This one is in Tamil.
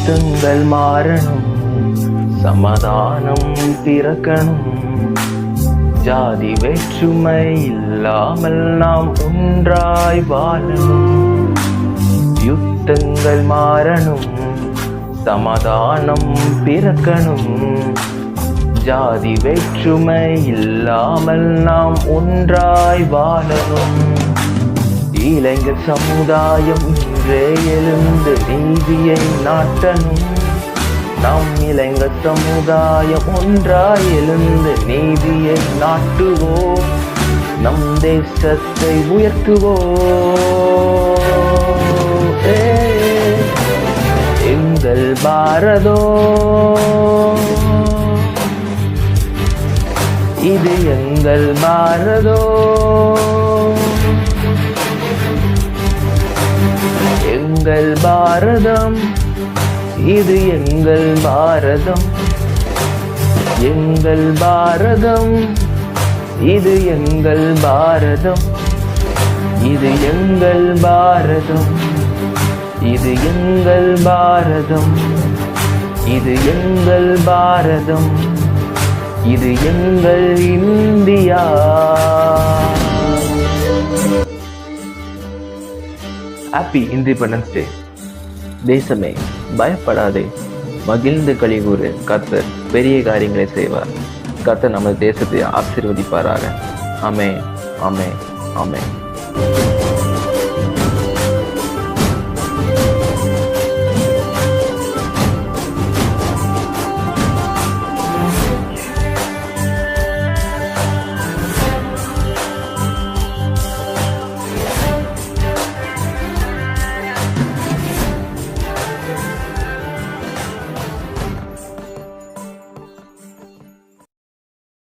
யுத்தங்கள் மாறணும், சமாதானம் பிறக்கணும். ஜாதி வேற்றுமை இல்லாமல் நாம் ஒன்றாய் வாழணும். யுத்தங்கள் மாறணும், சமாதானம் பிறக்கணும். ஜாதி வேற்றுமை இல்லாமல் நாம் ஒன்றாய் வாழணும். இளைஞர் சமுதாயம் இன்றே எழுந்து நீதியை நாட்டணும். நம் இளைஞர் சமுதாயம் ஒன்றாய் எழுந்து நீதியை நாட்டுவோம். நம் தேசத்தை உயர்த்துவோம். எங்கள் பாரதோ இது எங்கள் பாரதோ. எங்கள் பாரதம் இது எங்கள் பாரதம். எங்கள் பாரதம் இது எங்கள் பாரதம். இது எங்கள் பாரதம். இது எங்கள் பாரதம். இது எங்கள் பாரதம். இது எங்கள் இந்தியா. Happy independence day. தேசமே பயப்படாதே, மகிழ்ந்து களிகூறு. கர்த்தர் பெரிய காரியங்களை செய்வார். கர்த்தர் நமது தேசத்தை ஆசீர்வதிப்பாராக. ஆமென், ஆமென், ஆமென்.